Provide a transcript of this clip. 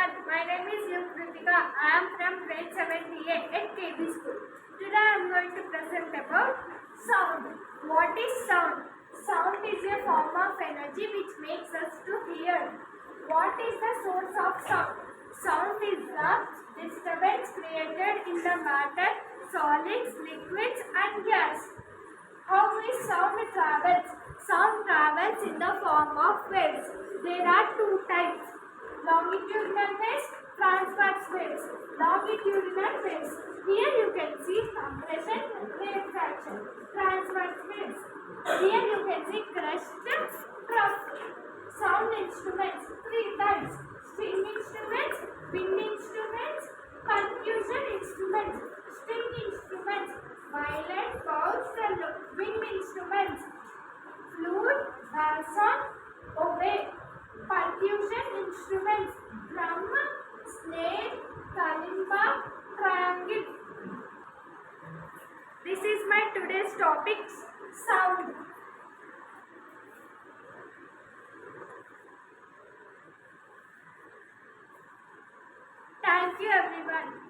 everyone, my name is Kritika. I am from grade 7TA at KB School. Today I am going to present about sound. What is sound? Sound is a form of energy which makes us to hear. What is the source of sound? Sound is the disturbance created in the matter, solids, liquids and gas. How is sound travels? Sound travels in the form of waves. There are two types: longitudinal waves, transverse waves. Longitudinal waves. Here you can see compression, retraction. Transverse waves. Here you can see crest, trough. Sound instruments, three types: string instruments, wind instruments, percussion instruments. String instruments, violin, bow, cello. Wind instruments, flute, basson, oboe. Percussion instruments, drum, snare, kalimba, triangle. This is my today's topic, sound. Thank you everyone.